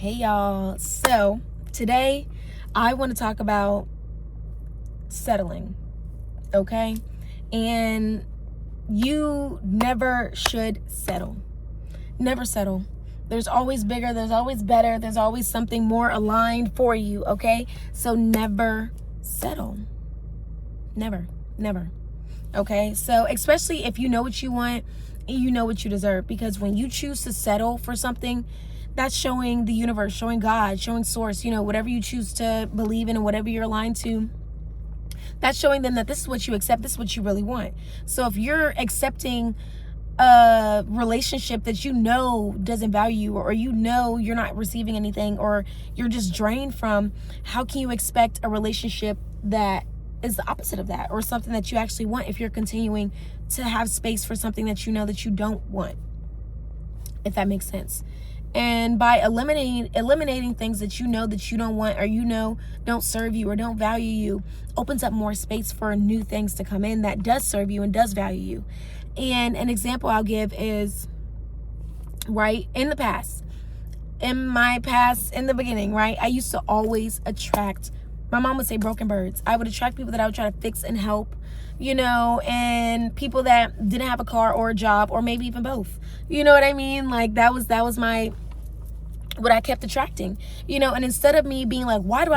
Hey y'all. So today I want to talk about settling, okay? And you never should settle. Never settle. There's always bigger, there's always better, there's always something more aligned for you, okay? So never settle. Never. Okay? So especially if you know what you want and you know what you deserve, because when you choose to settle for something, that's showing the universe, showing God, showing source, whatever you choose to believe in and whatever you're aligned to, that's showing them that this is what you accept, this is what you really want. So if you're accepting a relationship that you know doesn't value you, or you're not receiving anything, or you're just drained from, how can you expect a relationship that is the opposite of that, or something that you actually want, if you're continuing to have space for something that you know that you don't want, if that makes sense? And by eliminating things that you know don't want, or don't serve you or don't value you, opens up more space for new things to come in that does serve you and does value you. And an example I'll give is, right, in the beginning, right, I used to always attract, my mom would say, broken birds. I would attract people that I would try to fix and help, and people that didn't have a car or a job, or maybe even both. You know what I mean? Like that was what I kept attracting, and instead of me being like, why do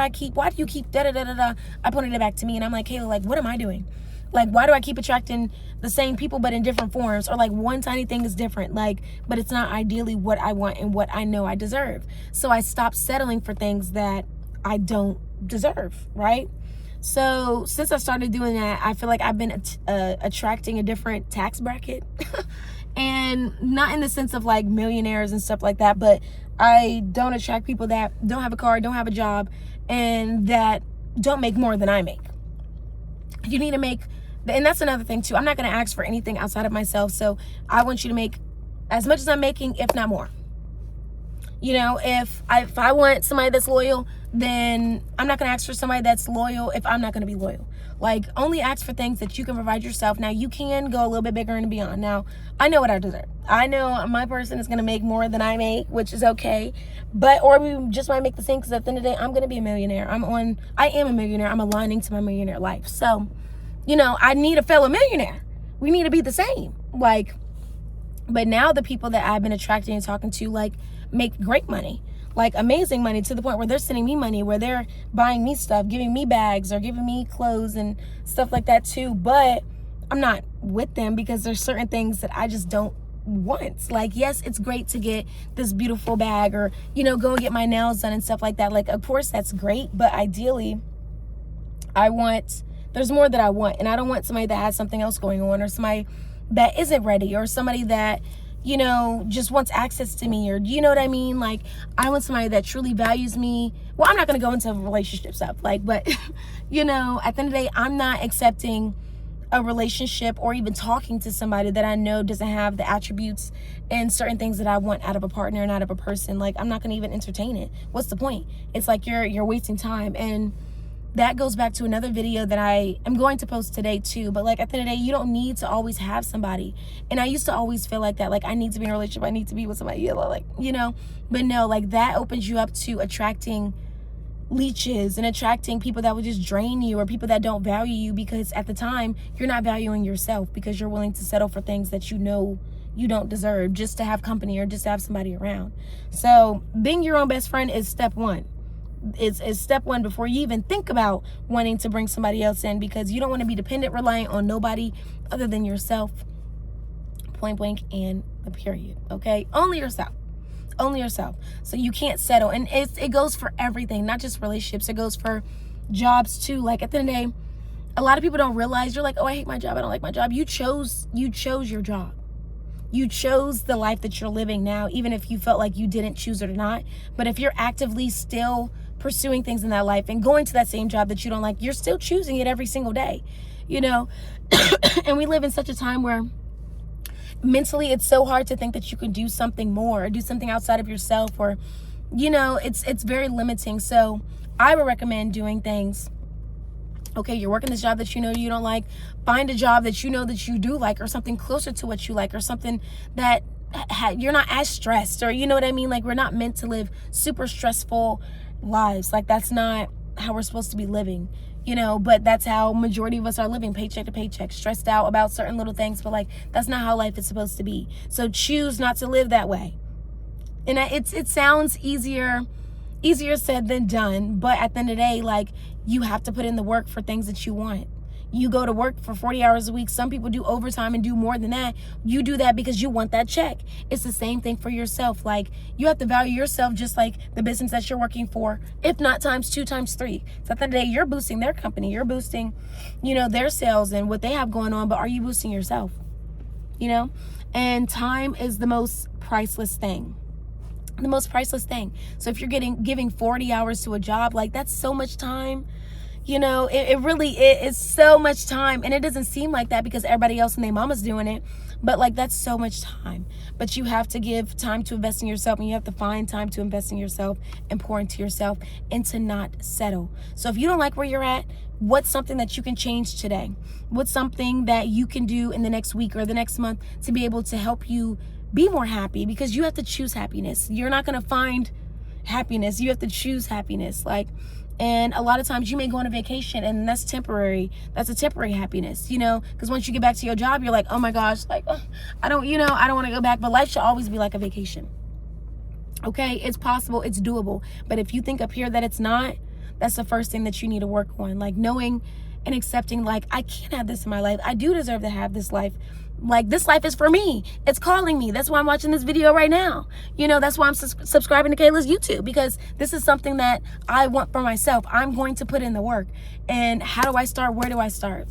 you keep da da da da da, I pointed it back to me, and I'm like, Kayla, like, what am I doing? Like, why do I keep attracting the same people but in different forms, or like one tiny thing is different, like, but it's not ideally what I want and what I know I deserve. So I stopped settling for things that I don't deserve, right? So since I started doing that, I feel like I've been attracting a different tax bracket. And not in the sense of like millionaires and stuff like that, but I don't attract people that don't have a car, don't have a job, and that don't make more than I make. You need to make, and that's another thing too, I'm not going to ask for anything outside of myself. So I want you to make as much as I'm making, if not more. If I want somebody that's loyal, then I'm not going to ask for somebody that's loyal if I'm not going to be loyal. Like, only ask for things that you can provide yourself. Now, you can go a little bit bigger and beyond. Now, I know what I deserve. I know my person is going to make more than I make, which is okay. Or we just might make the same, because at the end of the day, I'm going to be a millionaire. I am a millionaire. I'm aligning to my millionaire life. So, I need a fellow millionaire. We need to be the same. But now the people that I've been attracting and talking to, like, make great money, like amazing money, to the point where they're sending me money, where they're buying me stuff, giving me bags, or giving me clothes and stuff like that too. But I'm not with them because there's certain things that I just don't want. Like, yes, it's great to get this beautiful bag, or, go and get my nails done and stuff like that. Like, of course that's great, but ideally there's more that I want. And I don't want somebody that has something else going on, or somebody that isn't ready, or somebody that just wants access to me, or you know what I mean? Like, I want somebody that truly values me. Well, I'm not going to go into relationship stuff, but at the end of the day, I'm not accepting a relationship or even talking to somebody that I know doesn't have the attributes and certain things that I want out of a partner and out of a person. Like, I'm not going to even entertain it. What's the point? It's like you're wasting time. And that goes back to another video that I am going to post today too. But like, at the end of the day, you don't need to always have somebody. And I used to always feel like that. Like, I need to be in a relationship. I need to be with somebody. But no, like, that opens you up to attracting leeches and attracting people that will just drain you, or people that don't value you, because at the time you're not valuing yourself, because you're willing to settle for things that you don't deserve, just to have company or just to have somebody around. So being your own best friend is step one. Is step one before you even think about wanting to bring somebody else in, because you don't want to be dependent, reliant on nobody other than yourself. Point blank and a period. Okay? Only yourself. So you can't settle. And it goes for everything, not just relationships. It goes for jobs too. Like, at the end of the day, a lot of people don't realize, you're like, oh, I hate my job, I don't like my job. You chose your job. You chose the life that you're living now, even if you felt like you didn't choose it or not. But if you're actively still pursuing things in that life and going to that same job that you don't like, you're still choosing it every single day, And we live in such a time where mentally it's so hard to think that you can do something more, or do something outside of yourself, or, it's very limiting. So I would recommend doing things. Okay, you're working this job that you don't like. Find a job that you know that you do like, or something closer to what you like, or something that you're not as stressed, or you know what I mean? Like, we're not meant to live super stressful lives. Like, that's not how we're supposed to be living, you know, but that's how majority of us are living, paycheck to paycheck, stressed out about certain little things. But like, that's not how life is supposed to be. So choose not to live that way. And it sounds easier said than done, but at the end of the day, like, you have to put in the work for things that you want. You go to work for 40 hours a week. Some people do overtime and do more than that. You do that because you want that check. It's the same thing for yourself. Like, you have to value yourself just like the business that you're working for, if not times 2, times 3. So at the end of the day, you're boosting their company. You're boosting, you know, their sales and what they have going on, but are you boosting yourself? You know? And time is the most priceless thing. The most priceless thing. So if you're giving 40 hours to a job, like, that's so much time. You know, it really is so much time. And it doesn't seem like that because everybody else and their mama's doing it. But like, that's so much time. But you have to give time to invest in yourself, and you have to find time to invest in yourself and pour into yourself, and to not settle. So if you don't like where you're at, what's something that you can change today? What's something that you can do in the next week or the next month to be able to help you be more happy? Because you have to choose happiness. You're not going to find happiness. You have to choose happiness. Like, and a lot of times you may go on a vacation and that's temporary. That's a temporary happiness, you know, because once you get back to your job, you're like, oh my gosh, like, I don't want to go back. But life should always be like a vacation. Okay. It's possible. It's doable. But if you think up here that it's not, that's the first thing that you need to work on. Like, knowing and accepting, like, I can't have this in my life. I do deserve to have this life. Like, this life is for me. It's calling me. That's why I'm watching this video right now. You know, that's why I'm subscribing to Kayla's YouTube, because this is something that I want for myself. I'm going to put in the work. And how do I start? Where do I start?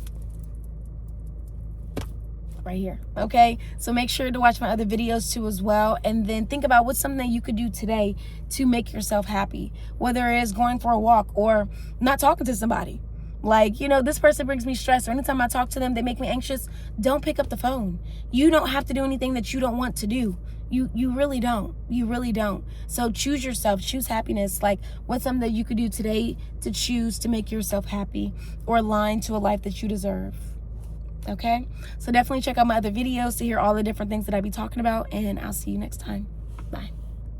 Right here. Okay. So make sure to watch my other videos too as well. And then think about what's something that you could do today to make yourself happy, whether it is going for a walk or not talking to somebody. Like, you know, this person brings me stress, or anytime I talk to them, they make me anxious. Don't pick up the phone. You don't have to do anything that you don't want to do. You really don't. You really don't. So choose yourself. Choose happiness. Like, what's something that you could do today to choose to make yourself happy or align to a life that you deserve? Okay? So definitely check out my other videos to hear all the different things that I be talking about, and I'll see you next time.